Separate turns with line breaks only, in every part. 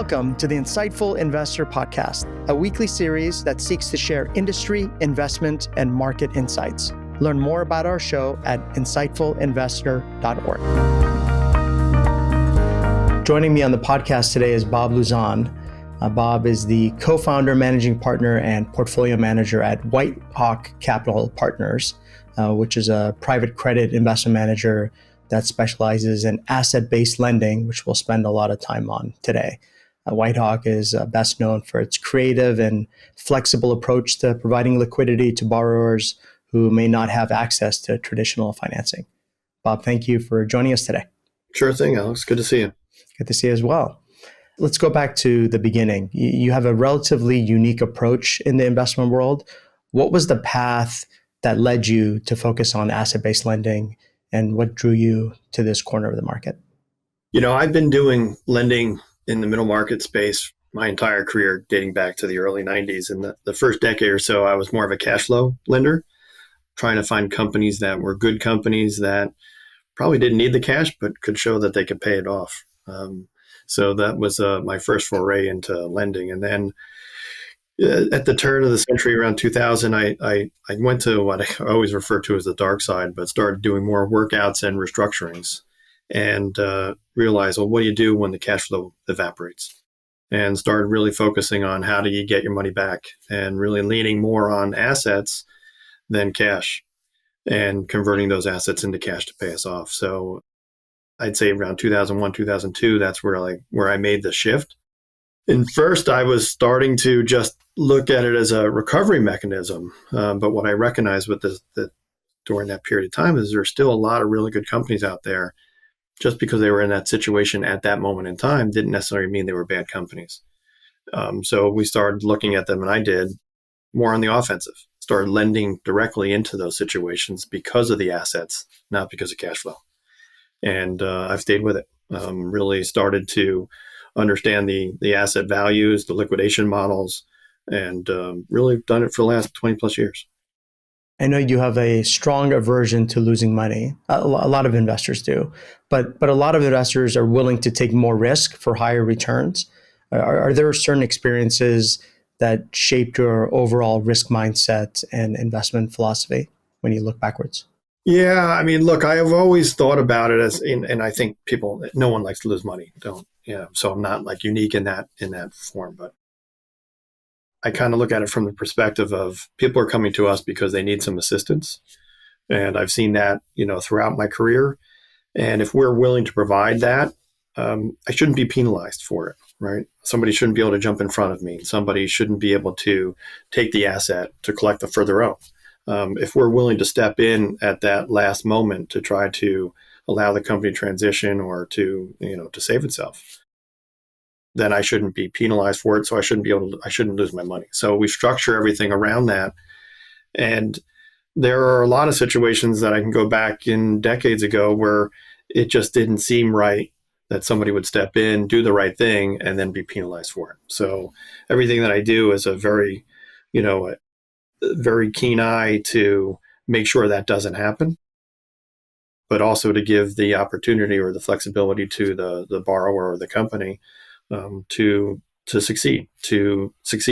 Welcome to the Insightful Investor Podcast, a weekly series that seeks to share industry, investment, and market insights. Learn more about our show at insightfulinvestor.org. Joining me on the podcast today is Bob Louzan. Bob is the co-founder, managing partner, and portfolio manager at WhiteHawk Capital Partners, which is a private credit investment manager that specializes in asset-based lending, which we'll spend a lot of time on today. WhiteHawk is best known for its creative and flexible approach to providing liquidity to borrowers who may not have access to traditional financing. Bob, thank you for joining us today.
Sure thing, Alex. Good to see you.
Good to see you as well. Let's go back to the beginning. You have a relatively unique approach in the investment world. What was the path that led you to focus on asset-based lending, and what drew you to this corner of the market?
I've been doing lending in the middle market space my entire career, dating back to the early 90s. And the first decade or so, I was more of a cash flow lender, trying to find companies that were good companies that probably didn't need the cash, but could show that they could pay it off. So that was my first foray into lending. And then at the turn of the century, around 2000, I went to what I always refer to as the dark side, but started doing more workouts and restructurings, and realized, well, what do you do when the cash flow evaporates? And started really focusing on how do you get your money back, and really leaning more on assets than cash, and converting those assets into cash to pay us off. So I'd say around 2001, 2002, that's where I made the shift. And first, I was starting to just look at it as a recovery mechanism. But what I recognized with during that period of time is there's still a lot of really good companies out there. Just because they were in that situation at that moment in time didn't necessarily mean they were bad companies. So we started looking at them, and I did more on the offensive. Started lending directly into those situations because of the assets, not because of cash flow. And I've stayed with it. Really started to understand the asset values, the liquidation models, and really done it for the last 20 plus years.
I know you have a strong aversion to losing money. A lot of investors do, but a lot of investors are willing to take more risk for higher returns. Are there certain experiences that shaped your overall risk mindset and investment philosophy when you look backwards?
Yeah, I mean, look, I have always thought about it and I think no one likes to lose money, so I'm not like unique in that form, but I kind of look at it from the perspective of people are coming to us because they need some assistance. And I've seen that, throughout my career. And if we're willing to provide that, I shouldn't be penalized for it, right? Somebody shouldn't be able to jump in front of me. Somebody shouldn't be able to take the asset to collect the further own. If we're willing to step in at that last moment to try to allow the company to transition or to save itself, then I shouldn't be penalized for it. So I shouldn't lose my money. So we structure everything around that. And there are a lot of situations that I can go back in decades ago where it just didn't seem right that somebody would step in, do the right thing, and then be penalized for it. So everything that I do is a very keen eye to make sure that doesn't happen, but also to give the opportunity or the flexibility to the borrower or the company to succeed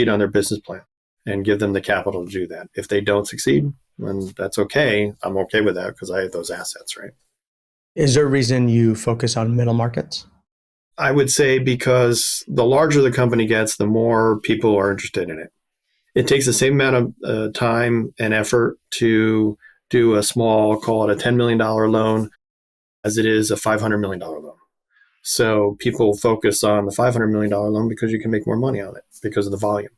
on their business plan, and give them the capital to do that. If they don't succeed, then that's okay. I'm okay with that because I have those assets, right?
Is there a reason you focus on middle markets?
I would say because the larger the company gets, the more people are interested in it. It takes the same amount of time and effort to do a small, call it a $10 million loan, as it is a $500 million loan. So people focus on the $500 million loan because you can make more money on it because of the volume.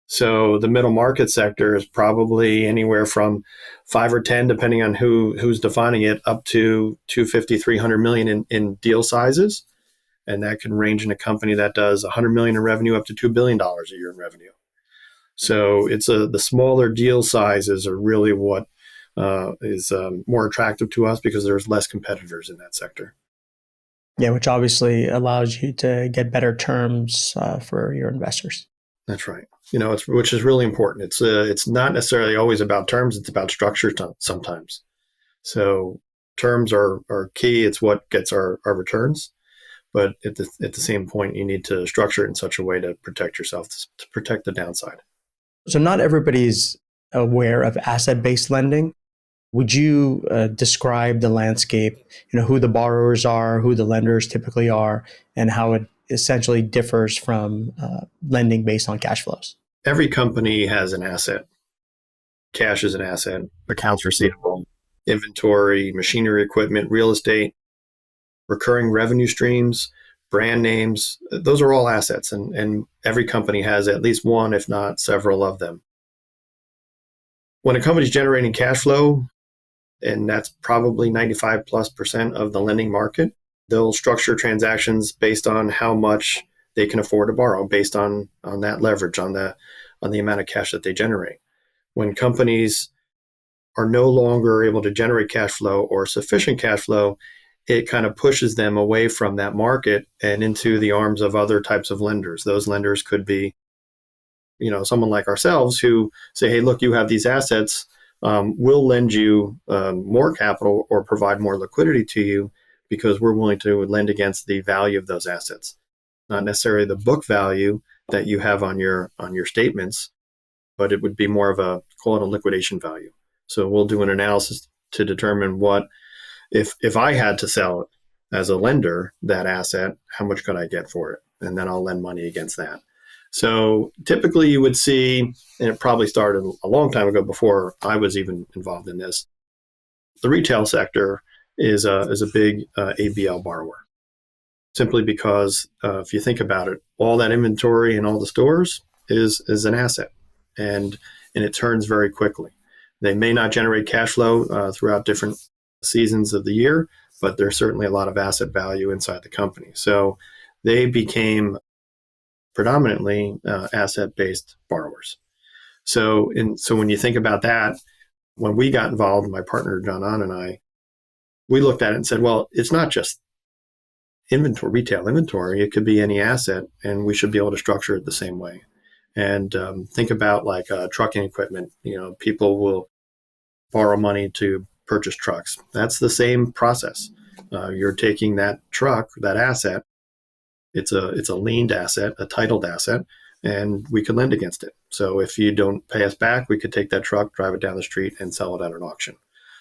So the middle market sector is probably anywhere from 5 or 10, depending on who's defining it, up to 250, 300 million in deal sizes. And that can range in a company that does 100 million in revenue up to $2 billion a year in revenue. So it's the smaller deal sizes are really what is more attractive to us because there's less competitors in that sector.
Yeah, which obviously allows you to get better terms for your investors.
That's right. Which is really important. It's not necessarily always about terms. It's about structure sometimes. So terms are key. It's what gets our returns. But at the same point, you need to structure it in such a way to protect yourself, to protect the downside.
So not everybody's aware of asset-based lending. Would you describe the landscape, who the borrowers are, who the lenders typically are, and how it essentially differs from lending based on cash flows?
Every company has an asset. Cash is an asset, accounts receivable, inventory, machinery, equipment, real estate, recurring revenue streams, brand names. Those are all assets, and every company has at least one, if not several of them. When a company's generating cash flow, and that's probably 95+% of the lending market, they'll structure transactions based on how much they can afford to borrow, based on that leverage, on the amount of cash that they generate. When companies are no longer able to generate cash flow or sufficient cash flow, it kind of pushes them away from that market and into the arms of other types of lenders. Those lenders could be, someone like ourselves who say, hey, look, you have these assets. We'll lend you more capital or provide more liquidity to you because we're willing to lend against the value of those assets, not necessarily the book value that you have on your statements, but it would be more of call it a liquidation value. So we'll do an analysis to determine what, if I had to sell it as a lender, that asset, how much could I get for it? And then I'll lend money against that. So typically you would see, and it probably started a long time ago before I was even involved in this, the retail sector is a big ABL borrower, simply because if you think about it, all that inventory in all the stores is an asset, and it turns very quickly. They may not generate cash flow throughout different seasons of the year, but there's certainly a lot of asset value inside the company. So they became predominantly asset-based borrowers. So when you think about that, when we got involved, my partner John Ahn and I, we looked at it and said, well, it's not just inventory, retail inventory. It could be any asset, and we should be able to structure it the same way. And think about like trucking equipment. People will borrow money to purchase trucks. That's the same process. You're taking that truck, that asset. It's a liened asset, a titled asset, and we could lend against it. So if you don't pay us back, we could take that truck, drive it down the street, and sell it at an auction.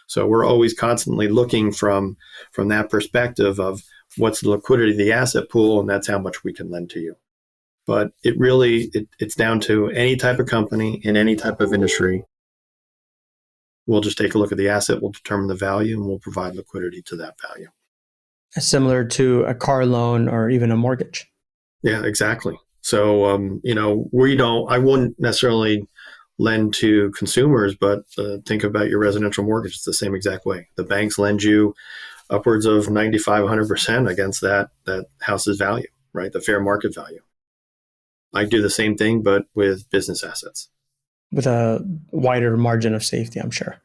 So we're always constantly looking from that perspective of what's the liquidity of the asset pool, and that's how much we can lend to you. But it's down to any type of company in any type of industry. We'll just take a look at the asset, we'll determine the value, and we'll provide liquidity to that value.
Similar to a car loan or even a mortgage.
Yeah, exactly. So, I wouldn't necessarily lend to consumers, but think about your residential mortgage. It's the same exact way. The banks lend you upwards of 95, 100% against that house's value, right? The fair market value. I do the same thing, but with business assets.
With a wider margin of safety, I'm sure.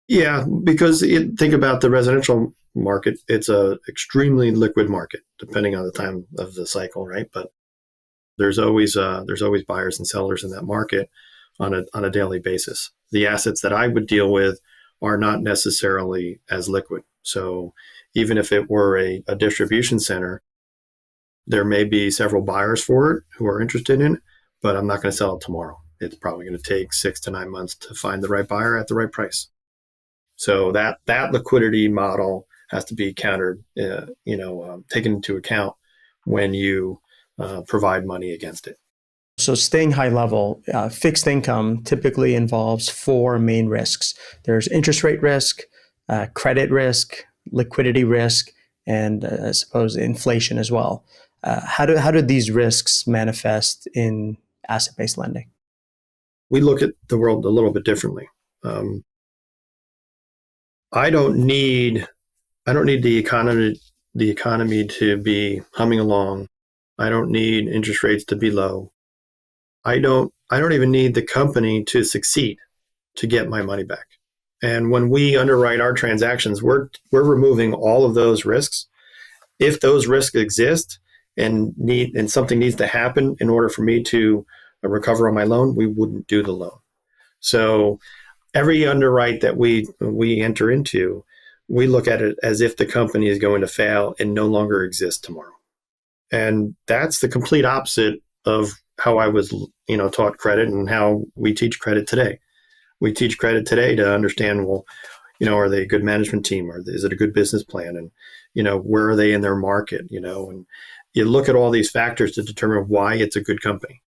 Yeah, because think about the residential market. It's a extremely liquid market, depending on the time of the cycle, right? But there's always buyers and sellers in that market on a daily basis. The assets that I would deal with are not necessarily as liquid. So even if it were a distribution center, there may be several buyers for it who are interested in it, but I'm not going to sell it tomorrow. It's probably going to take 6 to 9 months to find the right buyer at the right price. So that liquidity model has to be taken into account when you provide money against it.
So staying high level, fixed income typically involves 4 main risks. There's interest rate risk, credit risk, liquidity risk, and I suppose inflation as well. How do these risks manifest in asset-based lending?
We look at the world a little bit differently. I don't need the economy to be humming along. I don't need interest rates to be low. I don't even need the company to succeed to get my money back. And when we underwrite our transactions, we're removing all of those risks. If those risks exist and something needs to happen in order for me to recover on my loan, we wouldn't do the loan. So every underwrite that we enter into, we look at it as if the company is going to fail and no longer exist tomorrow. And that's the complete opposite of how I was, taught credit and how we teach credit today. We teach credit today to understand, well, are they a good management team, or is it a good business plan? And, where are they in their market, and you look at all these factors to determine why it's a good company.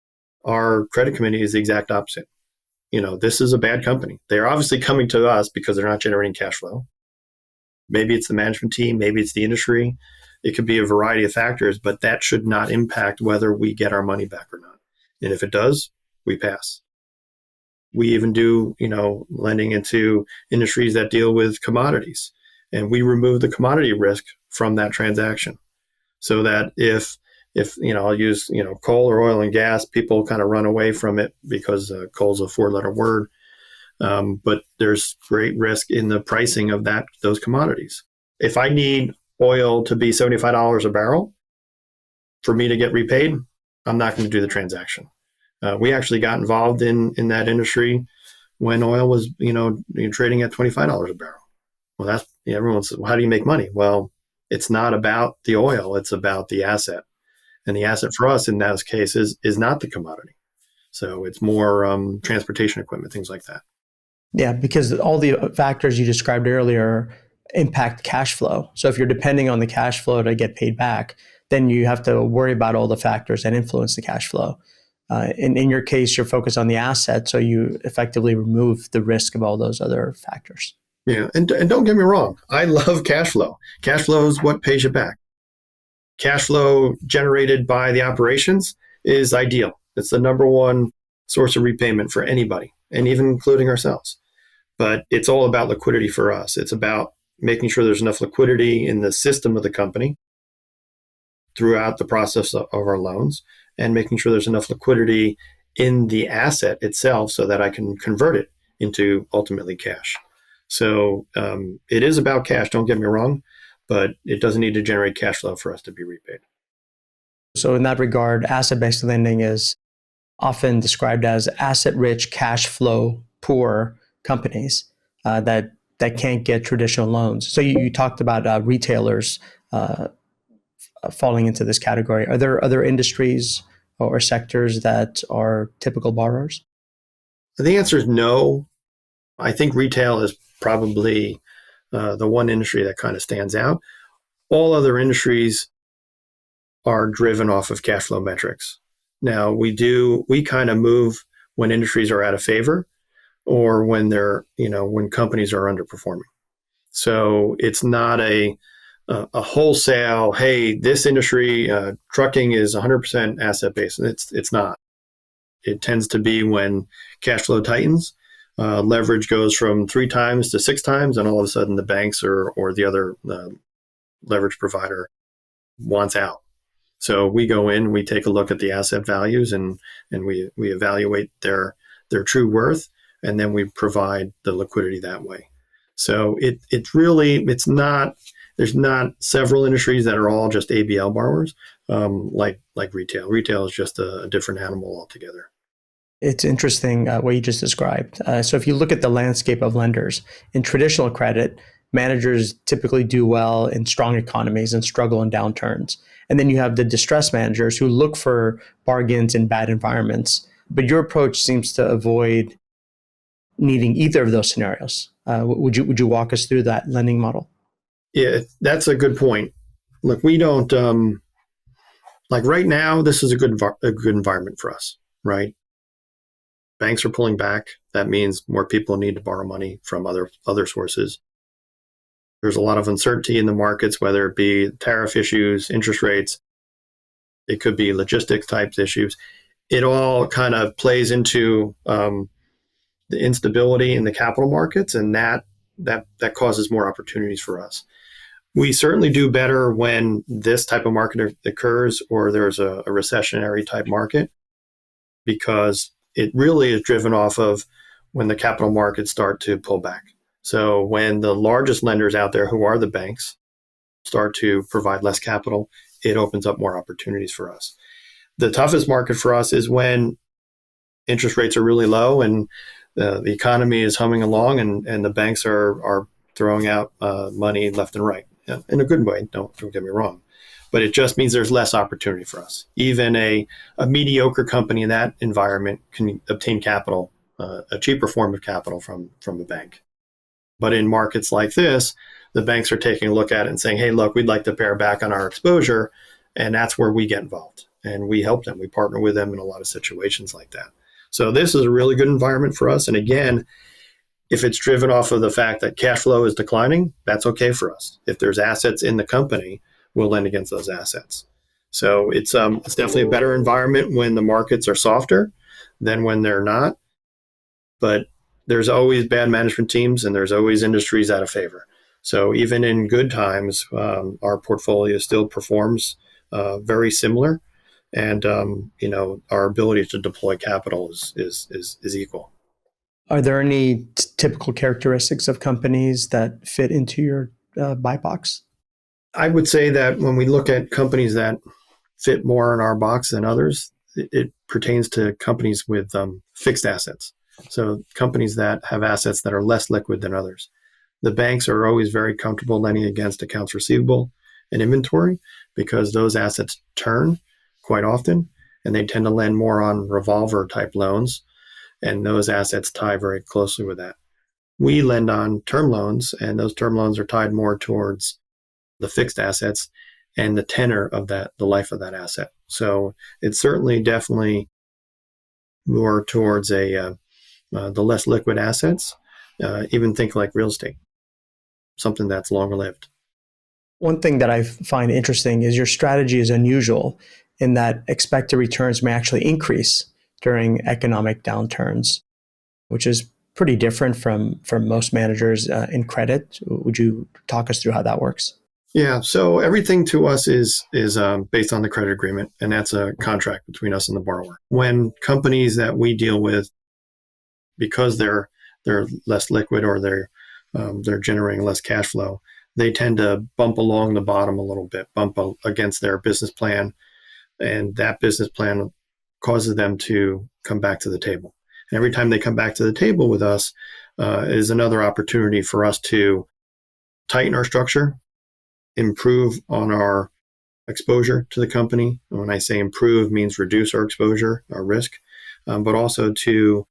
Our credit committee is the exact opposite. This is a bad company. They're obviously coming to us because they're not generating cash flow. Maybe it's the management team, maybe it's the industry. It could be a variety of factors, but that should not impact whether we get our money back or not. And if it does, we pass. We even do, lending into industries that deal with commodities. And we remove the commodity risk from that transaction. So that if I'll use, coal or oil and gas, people kind of run away from it because coal's a 4-letter word. But there's great risk in the pricing of those commodities. If I need oil to be $75 a barrel for me to get repaid, I'm not going to do the transaction. We actually got involved in that industry when oil was, trading at $25 a barrel. Well, that's everyone says, well, how do you make money? Well, it's not about the oil; it's about the asset, and the asset for us in those cases is not the commodity. So it's more transportation equipment, things like that.
Yeah, because all the factors you described earlier impact cash flow. So if you're depending on the cash flow to get paid back, then you have to worry about all the factors that influence the cash flow. In your case, you're focused on the asset, so you effectively remove the risk of all those other factors.
Yeah, and don't get me wrong, I love cash flow. Cash flow is what pays you back. Cash flow generated by the operations is ideal. It's the number one source of repayment for anybody, and even including ourselves. But it's all about liquidity for us. It's about making sure there's enough liquidity in the system of the company throughout the process of our loans, and making sure there's enough liquidity in the asset itself so that I can convert it into ultimately cash. So it is about cash, don't get me wrong, but it doesn't need to generate cash flow for us to be repaid.
So in that regard, asset-based lending is often described as asset-rich, cash flow poor companies that can't get traditional loans. So you talked about retailers falling into this category. Are there other industries or sectors that are typical borrowers?
The answer is no. I think retail is probably the one industry that kind of stands out. All other industries are driven off of cash flow metrics. Now, we kind of move when industries are out of favor or when when companies are underperforming. So it's not a wholesale, hey, this industry, trucking is 100% asset based. It's not. It tends to be when cash flow tightens, leverage goes from 3 times to 6 times, and all of a sudden the banks or the other leverage provider wants out. So we go in, we take a look at the asset values, and we evaluate their true worth, and then we provide the liquidity that way. So it's not. There's not several industries that are all just ABL borrowers like retail. Retail is just a different animal altogether.
It's interesting what you just described. So if you look at the landscape of lenders, in traditional credit, managers typically do well in strong economies and struggle in downturns. And then you have the distressed managers who look for bargains in bad environments. But your approach seems to avoid needing either of those scenarios. Would you walk us through that lending model?
Yeah, that's a good point. Look, we don't like right now. This is a good environment for us, right? Banks are pulling back. That means more people need to borrow money from other sources. There's a lot of uncertainty in the markets, whether it be tariff issues, interest rates. It could be logistics types issues. It all kind of plays into the instability in the capital markets, and that causes more opportunities for us. We certainly do better when this type of market occurs or there's a recessionary type market, because it really is driven off of when the capital markets start to pull back. So when the largest lenders out there, who are the banks, start to provide less capital, it opens up more opportunities for us. The toughest market for us is when interest rates are really low and the economy is humming along and the banks are throwing out money left and right. In a good way, don't get me wrong. but it just means there's less opportunity for us. Even a mediocre company in that environment can obtain capital, a cheaper form of capital from a bank. But in markets like this, the banks are taking a look at it and saying, hey, look, we'd like to pare back on our exposure. And that's where we get involved. And we help them. We partner with them in a lot of situations like that. So this is a really good environment for us. And again, if it's driven off of the fact that cash flow is declining, that's okay for us. If there's assets in the company, we'll lend against those assets. So it's definitely a better environment when the markets are softer than when they're not. But there's always bad management teams and there's always industries out of favor. So even in good times, our portfolio still performs very similar. And, our ability to deploy capital is equal.
Are there any typical characteristics of companies that fit into your buy box?
I would say that when we look at companies that fit more in our box than others, it pertains to companies with fixed assets. So companies that have assets that are less liquid than others. The banks are always very comfortable lending against accounts receivable and inventory because those assets turn quite often, and they tend to lend more on revolver type loans, and those assets tie very closely with that. We lend on term loans, and those term loans are tied more towards the fixed assets and the tenor of the life of that asset. So it's certainly definitely more towards the less liquid assets, even think like real estate, something that's longer lived.
One thing that I find interesting is your strategy is unusual in that expected returns may actually increase during economic downturns, which is pretty different from most managers in credit. Would you talk us through how that works?
Yeah, so everything to us is based on the credit agreement, and that's a contract between us and the borrower. When companies that we deal with, because they're less liquid or they're generating less cash flow, they tend to bump along the bottom a little bit, bump against their business plan, and that business plan causes them to come back to the table. And every time they come back to the table with us is another opportunity for us to tighten our structure, improve on our exposure to the company. And when I say improve, means reduce our exposure, our risk, but also to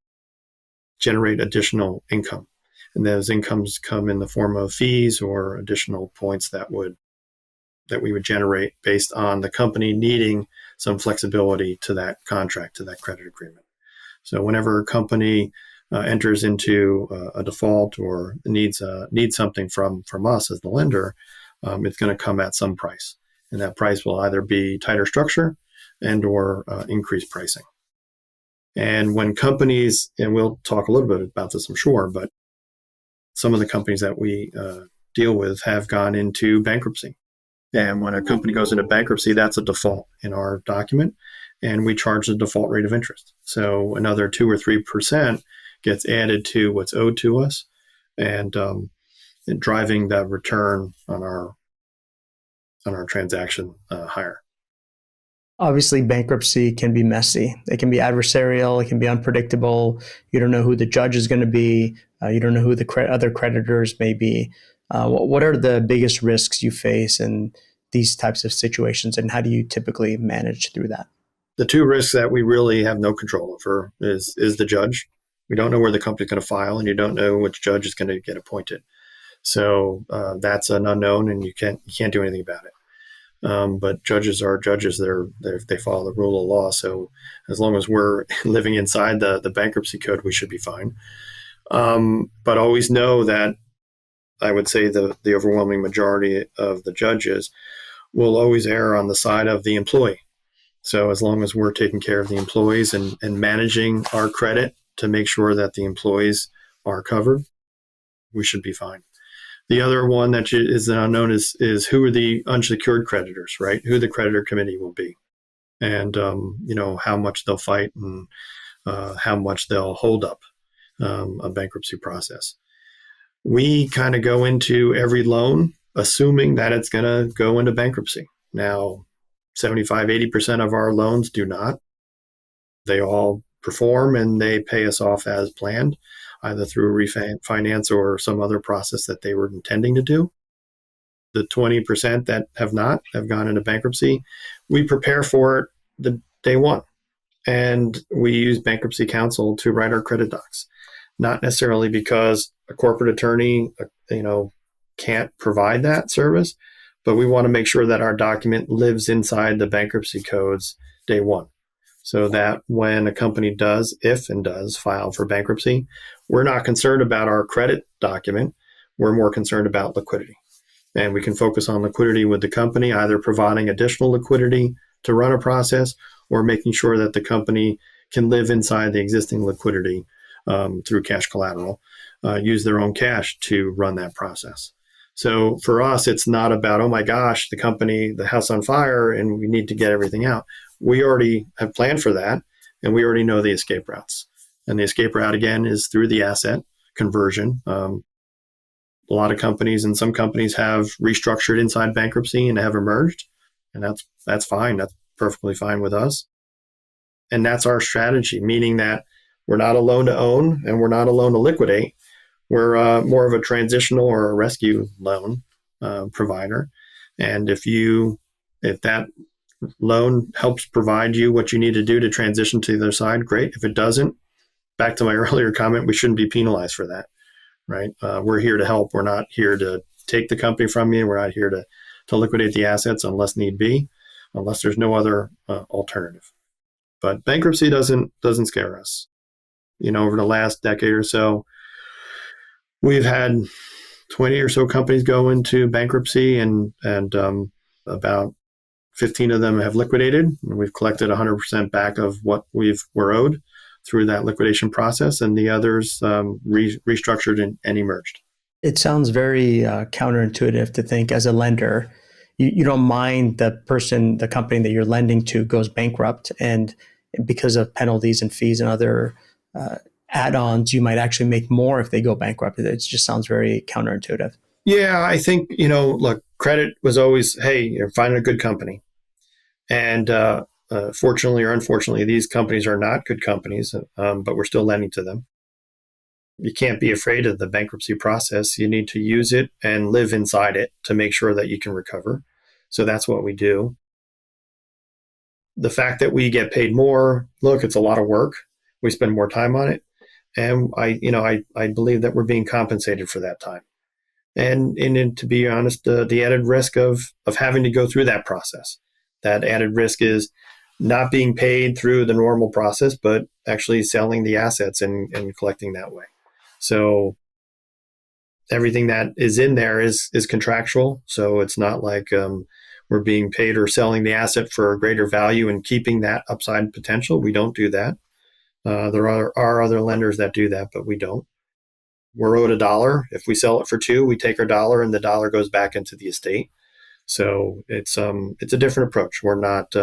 generate additional income. And those incomes come in the form of fees or additional points that we would generate based on the company needing some flexibility to that contract, to that credit agreement. So whenever a company enters into a default or needs something from us as the lender, it's going to come at some price. And that price will either be tighter structure and or increased pricing. And when companies, and we'll talk a little bit about this, I'm sure, but some of the companies that we deal with have gone into bankruptcy. And when a company goes into bankruptcy, that's a default in our document, and we charge the default rate of interest. So another 2 or 3% gets added to what's owed to us, and driving that return on our transaction higher.
Obviously, bankruptcy can be messy. It can be adversarial. It can be unpredictable. You don't know who the judge is going to be. You don't know who the other creditors may be. What are the biggest risks you face in these types of situations, and how do you typically manage through that?
The two risks that we really have no control over is the judge. We don't know where the company's going to file, and you don't know which judge is going to get appointed. So that's an unknown, and you can't do anything about it. But judges are judges. They follow the rule of law. So as long as we're living inside the bankruptcy code, we should be fine. But always know that I would say the overwhelming majority of the judges will always err on the side of the employee. So as long as we're taking care of the employees and managing our credit to make sure that the employees are covered, we should be fine. The other one that is an unknown is who are the unsecured creditors, right? Who the creditor committee will be, and how much they'll fight and how much they'll hold up a bankruptcy process. We kind of go into every loan assuming that it's going to go into bankruptcy. Now, 75-80% of our loans do not. They all perform and they pay us off as planned, either through refinance or some other process that they were intending to do. The 20% that have gone into bankruptcy, we prepare for it the day one. And we use bankruptcy counsel to write our credit docs, not necessarily because a corporate attorney, can't provide that service, but we want to make sure that our document lives inside the bankruptcy codes day one. So that when a company does file for bankruptcy, we're not concerned about our credit document. We're more concerned about liquidity. And we can focus on liquidity with the company, either providing additional liquidity to run a process or making sure that the company can live inside the existing liquidity through cash collateral, use their own cash to run that process. So for us, it's not about, oh my gosh, the house on fire and we need to get everything out. We already have planned for that and we already know the escape routes. And the escape route, again, is through the asset conversion. A lot of companies and some companies have restructured inside bankruptcy and have emerged. And that's fine. That's perfectly fine with us. And that's our strategy, meaning that we're not a loan to own and we're not a loan to liquidate. We're more of a transitional or a rescue loan provider. And if that loan helps provide you what you need to do to transition to the other side, great. If it doesn't, back to my earlier comment, we shouldn't be penalized for that, right? We're here to help. We're not here to take the company from you. We're not here to liquidate the assets unless need be, unless there's no other alternative. But bankruptcy doesn't scare us. Over the last decade or so, we've had 20 or so companies go into bankruptcy, and about 15 of them have liquidated. And we've collected 100% back of what we're owed through that liquidation process, and the others restructured and emerged.
It sounds very counterintuitive to think as a lender, you don't mind the company that you're lending to goes bankrupt, and because of penalties and fees and other add-ons, you might actually make more if they go bankrupt. It just sounds very counterintuitive.
Yeah, I think, look, credit was always, hey, you're finding a good company. And fortunately or unfortunately, these companies are not good companies, but we're still lending to them. You can't be afraid of the bankruptcy process. You need to use it and live inside it to make sure that you can recover. So that's what we do. The fact that we get paid more, look, it's a lot of work. We spend more time on it. And I believe that we're being compensated for that time. And to be honest, the added risk of having to go through that process, that added risk is not being paid through the normal process, but actually selling the assets and collecting that way. So everything that is in there is contractual. So it's not like we're being paid or selling the asset for a greater value and keeping that upside potential. We don't do that. There are other lenders that do that, but we don't. We're owed $1. If we sell it for $2, we take our $1 and the dollar goes back into the estate. So it's a different approach. We're not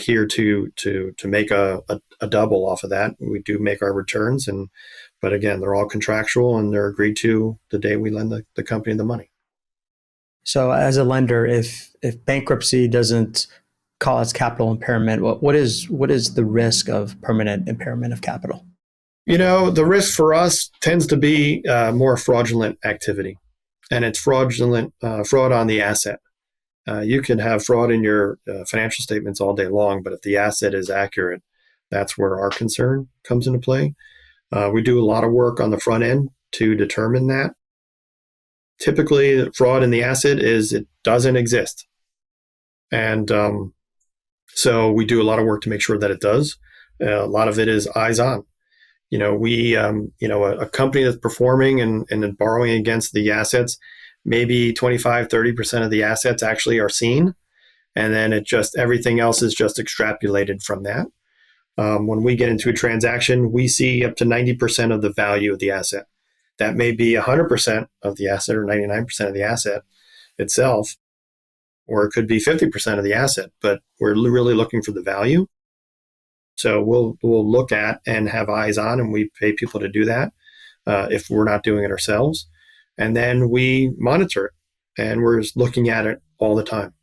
here to make a double off of that. We do make our returns, but again, they're all contractual and they're agreed to the day we lend the company the money.
So as a lender, if bankruptcy doesn't cause capital impairment, what is the risk of permanent impairment of capital?
The risk for us tends to be more fraudulent activity, and it's fraud on the asset. You can have fraud in your financial statements all day long, but if the asset is accurate, that's where our concern comes into play. We do a lot of work on the front end to determine that. Typically, fraud in the asset is it doesn't exist. And so we do a lot of work to make sure that it does. A lot of it is eyes on. A company that's performing and borrowing against the assets, maybe 25, 30% of the assets actually are seen. And then everything else is just extrapolated from that. When we get into a transaction, we see up to 90% of the value of the asset. That may be 100% of the asset or 99% of the asset itself, or it could be 50% of the asset, but we're really looking for the value. So we'll look at and have eyes on, and we pay people to do that if we're not doing it ourselves. And then we monitor it, and we're looking at it all the time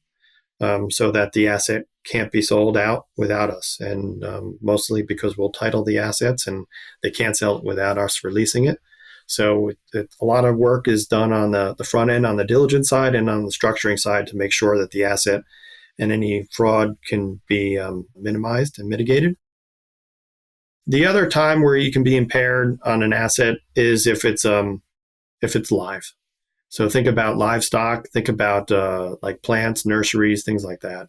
so that the asset can't be sold out without us. And mostly because we'll title the assets and they can't sell it without us releasing it. So a lot of work is done on the front end, on the diligence side, and on the structuring side to make sure that the asset and any fraud can be minimized and mitigated. The other time where you can be impaired on an asset is if it's live. So think about livestock, think about like plants, nurseries, things like that,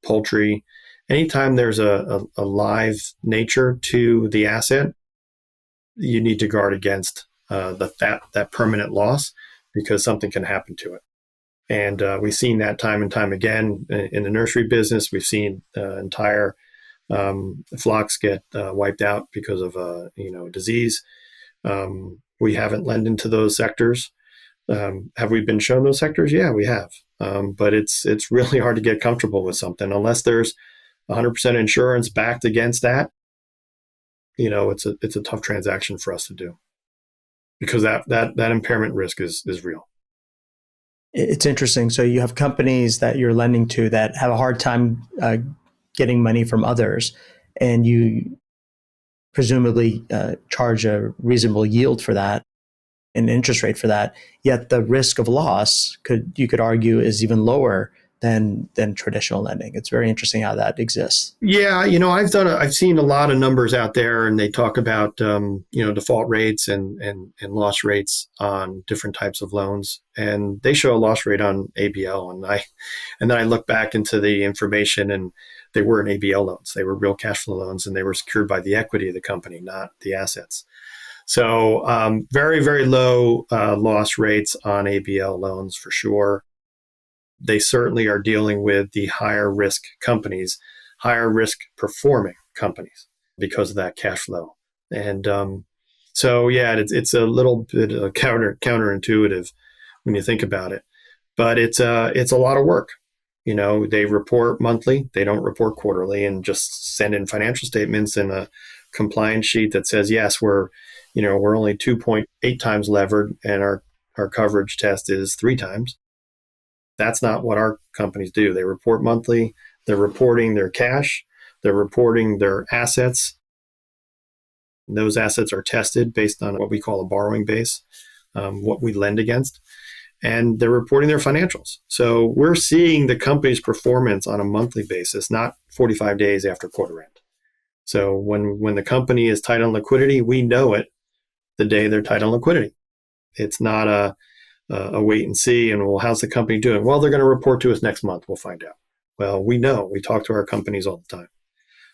poultry. Anytime there's a live nature to the asset, you need to guard against that permanent loss because something can happen to it. And we've seen that time and time again in the nursery business. We've seen entire flocks get wiped out because of disease. We haven't lent into those sectors. Have we been shown those sectors? Yeah, we have. But it's really hard to get comfortable with something unless there's 100% insurance backed against that. It's a tough transaction for us to do because that impairment risk is real.
It's interesting. So you have companies that you're lending to that have a hard time getting money from others, and you presumably charge a reasonable yield for that, an interest rate for that. Yet the risk of loss you could argue is even lower than traditional lending. It's very interesting how that exists.
Yeah, I've seen a lot of numbers out there, and they talk about default rates and loss rates on different types of loans, and they show a loss rate on ABL, and then I look back into the information, and they weren't ABL loans; they were real cash flow loans, and they were secured by the equity of the company, not the assets. So very, very low loss rates on ABL loans for sure. They certainly are dealing with the higher risk companies, higher risk performing companies because of that cash flow. And so, yeah, it's a little bit counterintuitive when you think about it, but it's a lot of work. They report monthly, they don't report quarterly, and just send in financial statements and a compliance sheet that says, yes, we're only 2.8 times levered and our coverage test is 3 times. That's not what our companies do. They report monthly. They're reporting their cash. They're reporting their assets. Those assets are tested based on what we call a borrowing base, what we lend against. And they're reporting their financials. So we're seeing the company's performance on a monthly basis, not 45 days after quarter end. So when the company is tight on liquidity, we know it the day they're tight on liquidity. It's not a wait and see, and well, how's the company doing? Well, they're going to report to us next month. We'll find out. Well, we know. We talk to our companies all the time.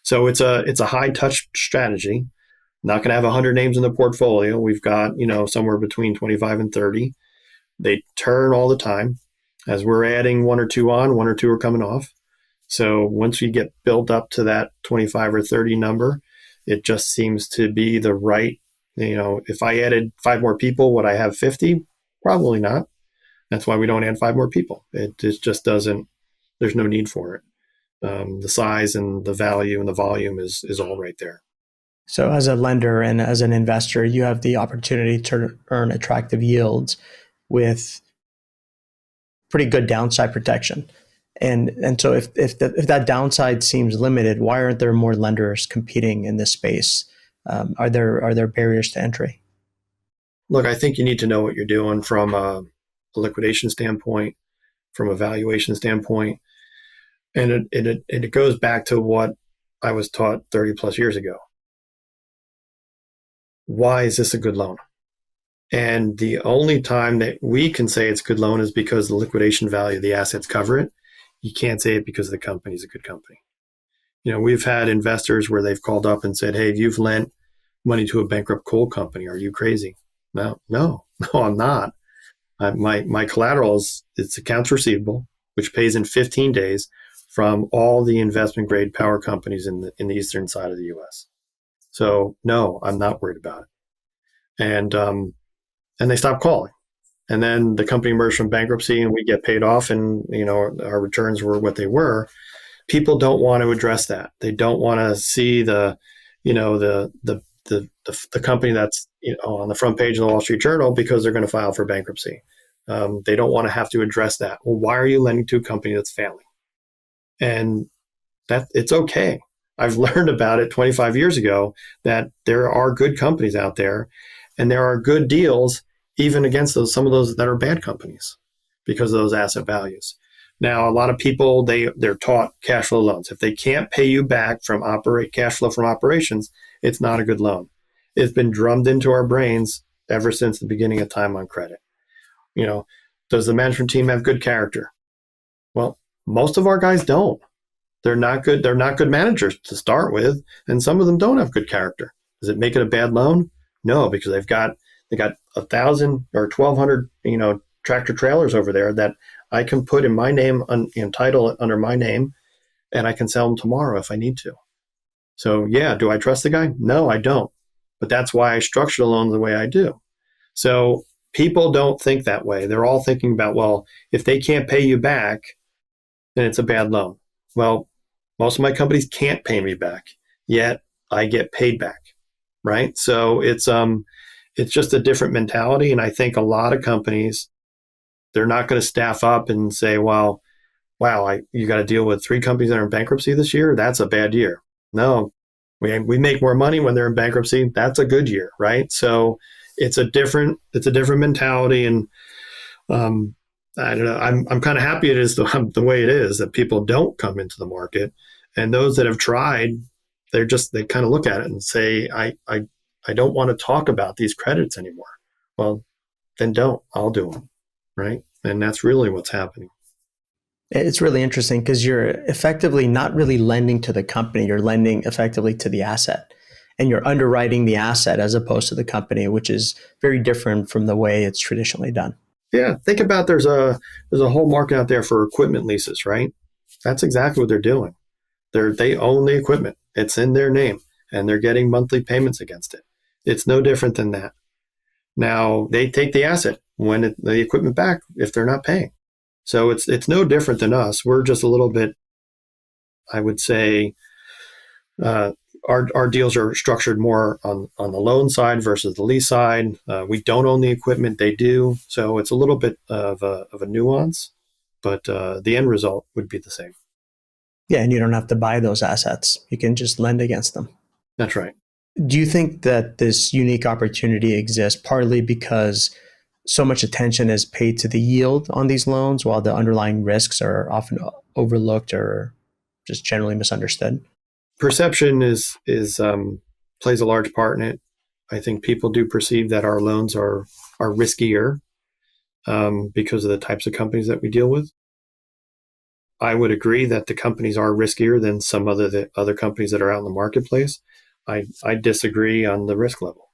So it's a high touch strategy. Not going to have 100 names in the portfolio. We've got somewhere between 25 and 30. They turn all the time. As we're adding 1 or 2 on, 1 or 2 are coming off. So once we get built up to that 25 or 30 number, it just seems to be the right. If I added 5 more people, would I have 50? Probably not. That's why we don't add 5 more people. It just doesn't, there's no need for it. The size and the value and the volume is all right there.
So as a lender and as an investor, you have the opportunity to earn attractive yields with pretty good downside protection. And so if that downside seems limited, why aren't there more lenders competing in this space? Are there barriers to entry?
Look, I think you need to know what you're doing from a liquidation standpoint, from a valuation standpoint. And it goes back to what I was taught 30 plus years ago. Why is this a good loan? And the only time that we can say it's a good loan is because the liquidation value of the assets cover it. You can't say it because the company is a good company. We've had investors where they've called up and said, hey, you've lent money to a bankrupt coal company. Are you crazy? No, I'm not. My collateral it's accounts receivable, which pays in 15 days from all the investment grade power companies in the eastern side of the U.S. So no, I'm not worried about it. And they stopped calling. And then the company emerged from bankruptcy and we get paid off and, our returns were what they were. People don't want to address that. They don't want to see the company that's on the front page of the Wall Street Journal because they're going to file for bankruptcy. They don't want to have to address that. Well, why are you lending to a company that's failing? And that it's okay. I've learned about it 25 years ago that there are good companies out there. And there are good deals even against some of those that are bad companies because of those asset values. Now, a lot of people, they're taught cash flow loans. If they can't pay you back from cash flow from operations, it's not a good loan. It's been drummed into our brains ever since the beginning of time on credit. Does the management team have good character? Well, most of our guys don't. They're not good. They're not good managers to start with, and some of them don't have good character. Does it make it a bad loan? No, because they got 1,000 or 1,200 tractor trailers over there that I can put in my name title it under my name, and I can sell them tomorrow if I need to. So yeah, do I trust the guy? No, I don't. But that's why I structure the loan the way I do. So people don't think that way. They're all thinking about, well, if they can't pay you back, then it's a bad loan. Well, most of my companies can't pay me back, yet I get paid back, right? So it's just a different mentality. And I think a lot of companies, they're not going to staff up and say, well, wow, you got to deal with 3 companies that are in bankruptcy this year. That's a bad year. No, we make more money when they're in bankruptcy. That's a good year, right? So it's a different mentality. And I don't know. I'm kind of happy it is the way it is, that people don't come into the market, and those that have tried, they kind of look at it and say, I don't want to talk about these credits anymore. Well, then don't. I'll do them, right? And that's really what's happening.
It's really interesting because you're effectively not really lending to the company. You're lending effectively to the asset, and you're underwriting the asset as opposed to the company, which is very different from the way it's traditionally done.
Yeah, think about there's a whole market out there for equipment leases, right? That's exactly what they're doing. They own the equipment. It's in their name, and they're getting monthly payments against it. It's no different than that. Now, they take the asset the equipment back if they're not paying. So it's no different than us. We're just a little bit, I would say, our deals are structured more on the loan side versus the lease side. We don't own the equipment; they do. So it's a little bit of a nuance, but the end result would be the same.
Yeah, and you don't have to buy those assets. You can just lend against them.
That's right.
Do you think that this unique opportunity exists partly because so much attention is paid to the yield on these loans while the underlying risks are often overlooked or just generally misunderstood?
Perception plays a large part in it. I think people do perceive that our loans are riskier because of the types of companies that we deal with. I would agree that the companies are riskier than some the other companies that are out in the marketplace. I disagree on the risk level.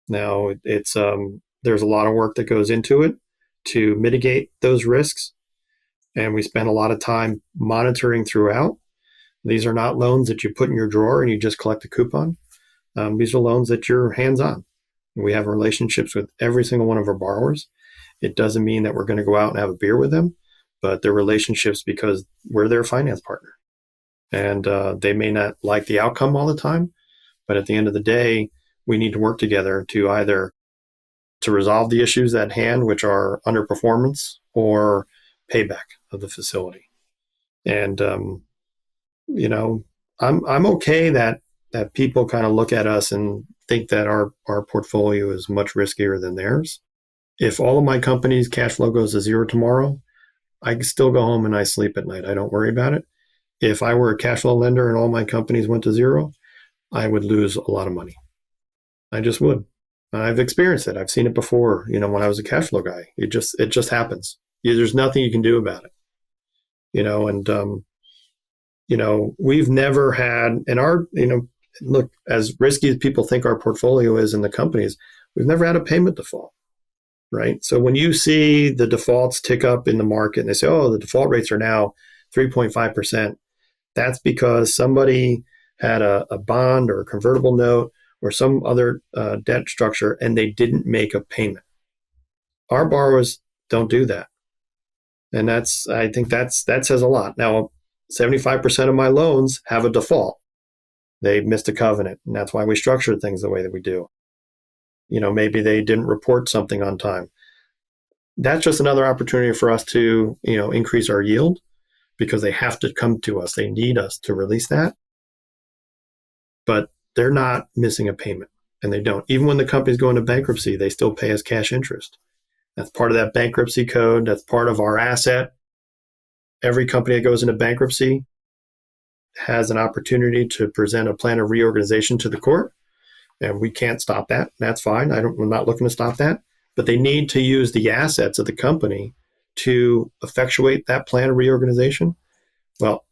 Now, it's there's a lot of work that goes into it to mitigate those risks, and we spend a lot of time monitoring throughout. These are not loans that you put in your drawer and you just collect a coupon. These are loans that you're hands-on. We have relationships with every single one of our borrowers. It doesn't mean that we're going to go out and have a beer with them, but they're relationships because we're their finance partner. And they may not like the outcome all the time, but at the end of the day, we need to work together to either to resolve the issues at hand, which are underperformance or payback of the facility. And I'm okay that people kind of look at us and think that our portfolio is much riskier than theirs. If all of my company's cash flow goes to zero tomorrow, I can still go home and I sleep at night. I don't worry about it. If I were a cash flow lender and all my companies went to zero, I would lose a lot of money. I just would. I've experienced it. I've seen it before, when I was a cash flow guy. It just happens. There's nothing you can do about it. We've never had, look, as risky as people think our portfolio is in the companies, we've never had a payment default, right? So when you see the defaults tick up in the market and they say, oh, the default rates are now 3.5%, that's because somebody had a bond or a convertible note or some other debt structure and they didn't make a payment. Our borrowers don't do that. And I think that says a lot. Now, 75% of my loans have a default. They missed a covenant, and that's why we structured things the way that we do. Maybe they didn't report something on time. That's just another opportunity for us to, increase our yield because they have to come to us. They need us to release that. But they're not missing a payment. and they don't. Even when the company's going to bankruptcy, they still pay us cash interest. That's part of that bankruptcy code. That's part of our asset. Every company that goes into bankruptcy has an opportunity to present a plan of reorganization to the court, and we can't stop that. That's fine. We're not looking to stop that. But they need to use the assets of the company to effectuate that plan of reorganization. Well,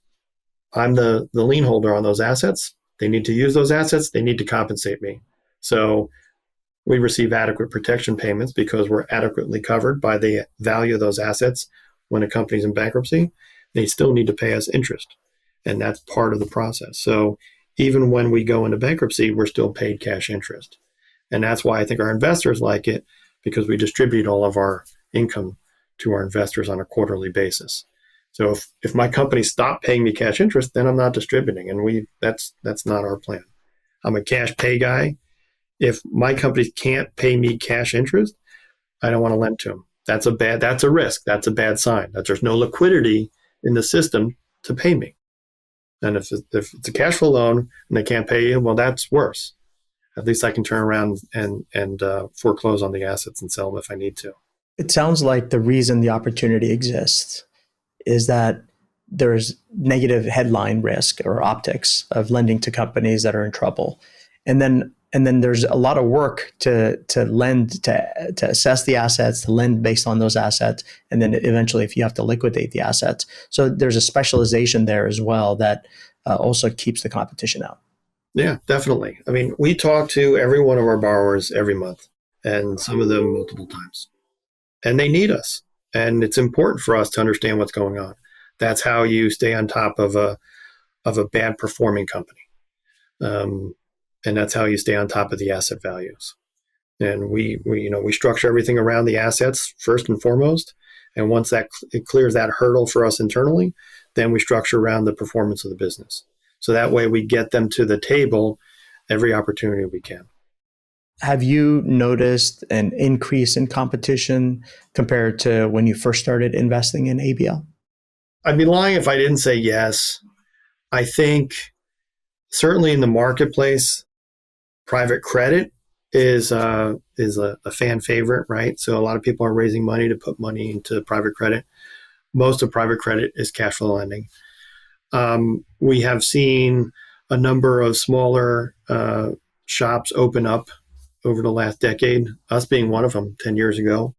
I'm the lien holder on those assets. They need to use those assets. They need to compensate me. So we receive adequate protection payments because we're adequately covered by the value of those assets when a company's in bankruptcy. They still need to pay us interest, and that's part of the process. So even when we go into bankruptcy, we're still paid cash interest. And that's why I think our investors like it, because we distribute all of our income to our investors on a quarterly basis. So if my company stopped paying me cash interest, then I'm not distributing, and that's not our plan. I'm a cash pay guy. If my company can't pay me cash interest, I don't want to lend to them. That's a risk. That's a bad sign that there's no liquidity in the system to pay me. And if it's a cash flow loan and they can't pay you, well, that's worse. At least I can turn around and foreclose on the assets and sell them if I need to.
It sounds like the reason the opportunity exists is that there's negative headline risk or optics of lending to companies that are in trouble. And then there's a lot of work to lend, to assess the assets, to lend based on those assets, and then eventually if you have to liquidate the assets. So there's a specialization there as well that also keeps the competition out.
Yeah, definitely. I mean, we talk to every one of our borrowers every month, and some of them multiple times. And they need us. And it's important for us to understand what's going on. That's how you stay on top of a bad performing company. And that's how you stay on top of the asset values. And we structure everything around the assets first and foremost. And once it clears that hurdle for us internally, then we structure around the performance of the business. So that way we get them to the table every opportunity we can.
Have you noticed an increase in competition compared to when you first started investing in ABL?
I'd be lying if I didn't say yes. I think certainly in the marketplace, private credit is a fan favorite, right? So a lot of people are raising money to put money into private credit. Most of private credit is cash flow lending. We have seen a number of smaller shops open up over the last decade, us being one of them 10 years ago,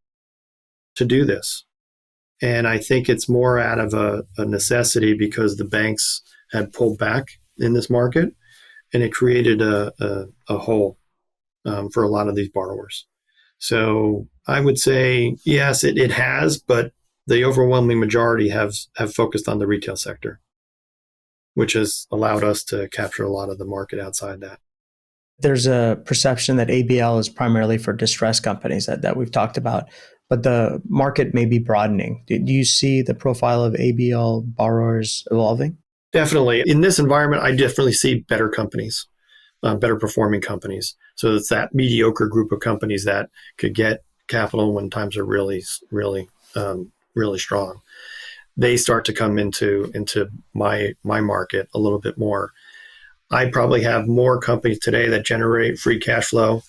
to do this. And I think it's more out of a necessity because the banks had pulled back in this market, and it created a hole for a lot of these borrowers. So I would say, yes, it has, but the overwhelming majority have focused on the retail sector, which has allowed us to capture a lot of the market outside that.
There's a perception that ABL is primarily for distressed companies that we've talked about, but the market may be broadening. Do you see the profile of ABL borrowers evolving?
Definitely. In this environment, I definitely see better companies, better performing companies. So it's that mediocre group of companies that could get capital when times are really, really, really strong. They start to come into my market a little bit more. I probably have more companies today that generate free cash flow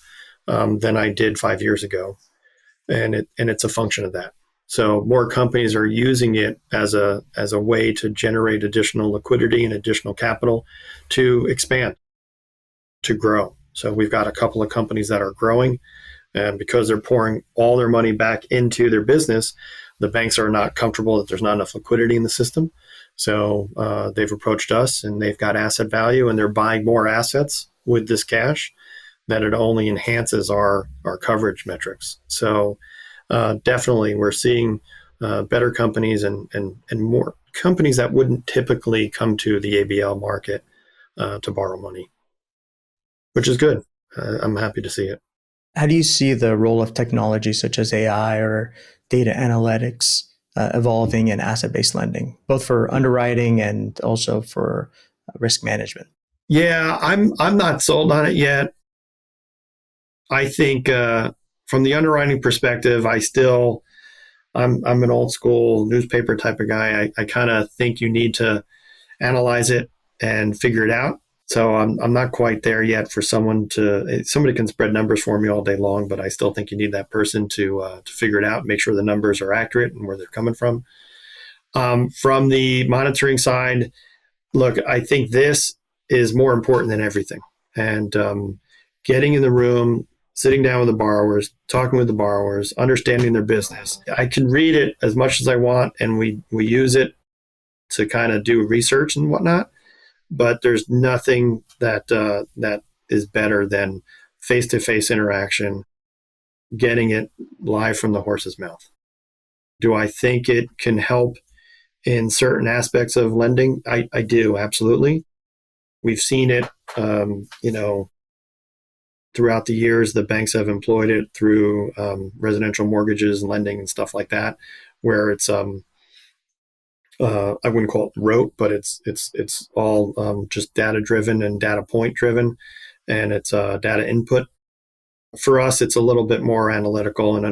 than I did 5 years ago, and it's a function of that. So more companies are using it as a way to generate additional liquidity and additional capital to expand, to grow. So we've got a couple of companies that are growing, and because they're pouring all their money back into their business, the banks are not comfortable that there's not enough liquidity in the system. So they've approached us, and they've got asset value, and they're buying more assets with this cash, that it only enhances our coverage metrics. So definitely we're seeing better companies and more companies that wouldn't typically come to the ABL market to borrow money, which is good. I'm happy to see it.
How do you see the role of technology such as AI or data analytics evolving in asset-based lending, both for underwriting and also for risk management?
Yeah, I'm not sold on it yet. I think from the underwriting perspective, I'm an old school newspaper type of guy. I kind of think you need to analyze it and figure it out. So I'm not quite there yet for somebody can spread numbers for me all day long, but I still think you need that person to figure it out, make sure the numbers are accurate and where they're coming from. From the monitoring side, look, I think this is more important than everything. And getting in the room, sitting down with the borrowers, talking with the borrowers, understanding their business. I can read it as much as I want, and we use it to kind of do research and whatnot. But there's nothing that is better than face-to-face interaction, getting it live from the horse's mouth. Do I think it can help in certain aspects of lending? I do, absolutely. We've seen it, throughout the years. The banks have employed it through residential mortgages and lending and stuff like that, where it's I wouldn't call it rote, but it's all just data driven and data point driven, and it's data input. For us, it's a little bit more analytical and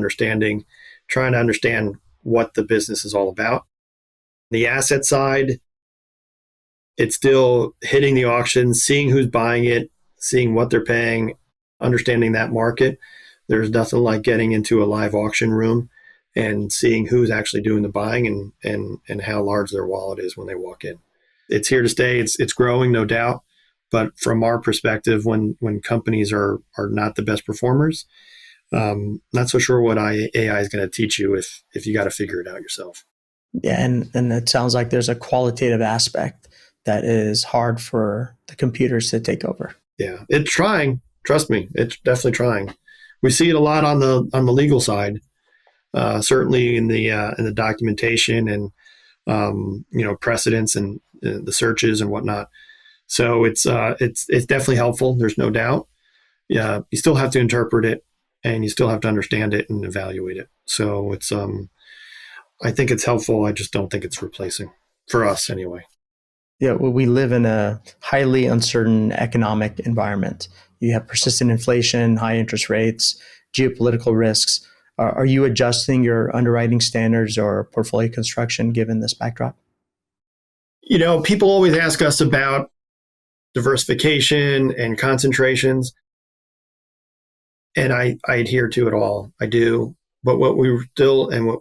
trying to understand what the business is all about. The asset side, it's still hitting the auction, seeing who's buying it, seeing what they're paying, understanding that market. There's nothing like getting into a live auction room and seeing who's actually doing the buying and how large their wallet is when they walk in. It's here to stay. It's growing, no doubt. But from our perspective, when companies are not the best performers, not so sure what AI is going to teach you if you got to figure it out yourself.
Yeah, and it sounds like there's a qualitative aspect that is hard for the computers to take over.
Yeah, it's trying. Trust me, it's definitely trying. We see it a lot on the legal side, certainly in the documentation and precedents and the searches and whatnot. So it's definitely helpful. There's no doubt. Yeah, you still have to interpret it, and you still have to understand it and evaluate it. So it's I think it's helpful. I just don't think it's replacing, for us anyway.
Yeah, well, we live in a highly uncertain economic environment. You have persistent inflation, high interest rates, geopolitical risks. Are you adjusting your underwriting standards or portfolio construction given this backdrop?
People always ask us about diversification and concentrations, and I adhere to it all. I do. But what we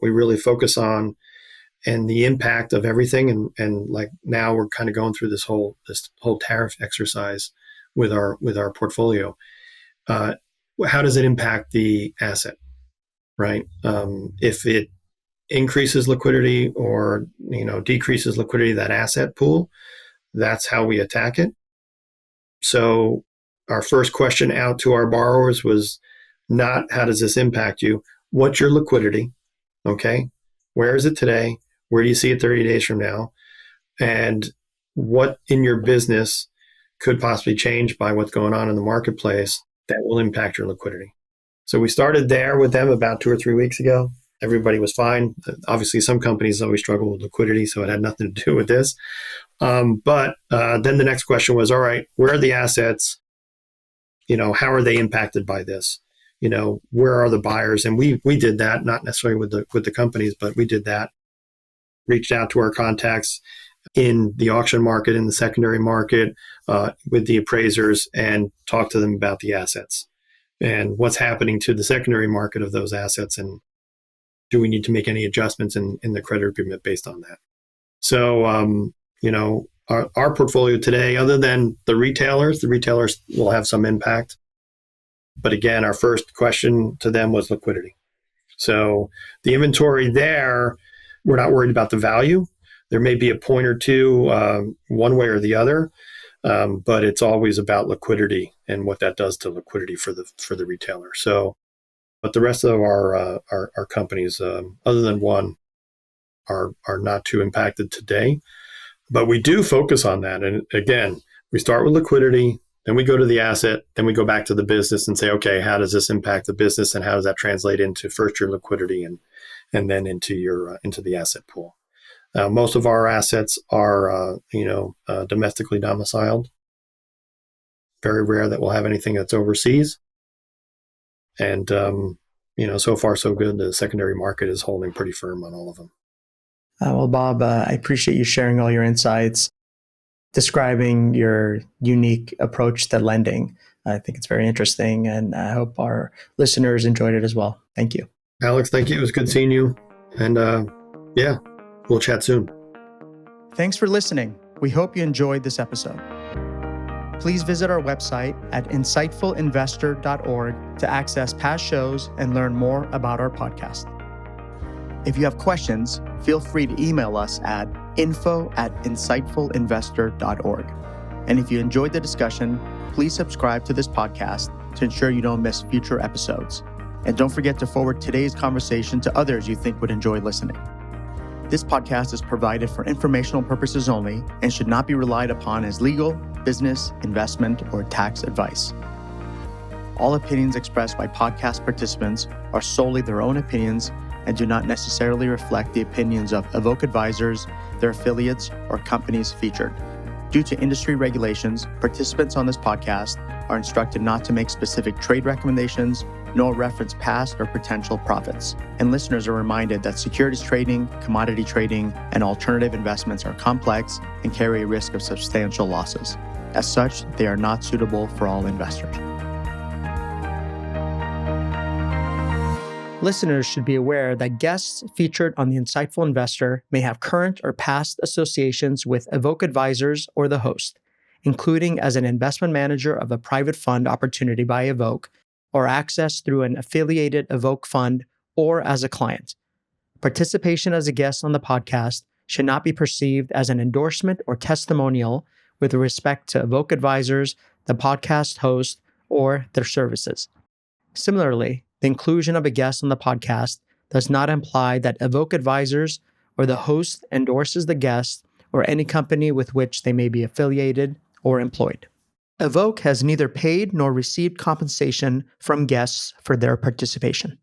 really focus on and the impact of everything, and like now we're kind of going through this whole tariff exercise with our portfolio. How does it impact the asset, right? If it increases liquidity or decreases liquidity of that asset pool, that's how we attack it. So our first question out to our borrowers was not how does this impact you? What's your liquidity? Okay, where is it today? Where do you see it 30 days from now? And what in your business could possibly change by what's going on in the marketplace that will impact your liquidity? So we started there with them about 2 or 3 weeks ago. Everybody was fine. Obviously, some companies always struggle with liquidity, so it had nothing to do with this. But then the next question was, all right, where are the assets? How are they impacted by this? Where are the buyers? And we did that, not necessarily with the companies, but we did that. Reached out to our contacts in the auction market, in the secondary market, with the appraisers, and talked to them about the assets and what's happening to the secondary market of those assets, and do we need to make any adjustments in the credit agreement based on that? So, our portfolio today, other than the retailers will have some impact. But again, our first question to them was liquidity. So the inventory there, we're not worried about the value. There may be a point or two one way or the other, but it's always about liquidity and what that does to liquidity for the retailer. So, but the rest of our companies, other than one, are not too impacted today. But we do focus on that. And again, we start with liquidity, then we go to the asset, then we go back to the business and say, okay, how does this impact the business, and how does that translate into first your liquidity and then into the asset pool. Most of our assets are domestically domiciled. Very rare that we'll have anything that's overseas. And so far so good. The secondary market is holding pretty firm on all of them.
Well, Bob, I appreciate you sharing all your insights. describing your unique approach to lending. I think it's very interesting, and I hope our listeners enjoyed it as well. Thank you.
Alex, thank you. It was good seeing you. And yeah, we'll chat soon.
Thanks for listening. We hope you enjoyed this episode. Please visit our website at insightfulinvestor.org to access past shows and learn more about our podcast. If you have questions, feel free to email us at info@insightfulinvestor.org. And if you enjoyed the discussion, please subscribe to this podcast to ensure you don't miss future episodes. And don't forget to forward today's conversation to others you think would enjoy listening. This podcast is provided for informational purposes only and should not be relied upon as legal, business, investment, or tax advice. All opinions expressed by podcast participants are solely their own opinions and do not necessarily reflect the opinions of Evoke advisors, their affiliates, or companies featured. Due to industry regulations, participants on this podcast are instructed not to make specific trade recommendations, nor reference past or potential profits. And listeners are reminded that securities trading, commodity trading, and alternative investments are complex and carry a risk of substantial losses. As such, they are not suitable for all investors. Listeners should be aware that guests featured on The Insightful Investor may have current or past associations with Evoke advisors or the host, including as an investment manager of a private fund opportunity by Evoke, or access through an affiliated Evoke fund, or as a client. Participation as a guest on the podcast should not be perceived as an endorsement or testimonial with respect to Evoke advisors, the podcast host, or their services. Similarly, the inclusion of a guest on the podcast does not imply that Evoke advisors or the host endorses the guest or any company with which they may be affiliated or employed. Evoke has neither paid nor received compensation from guests for their participation.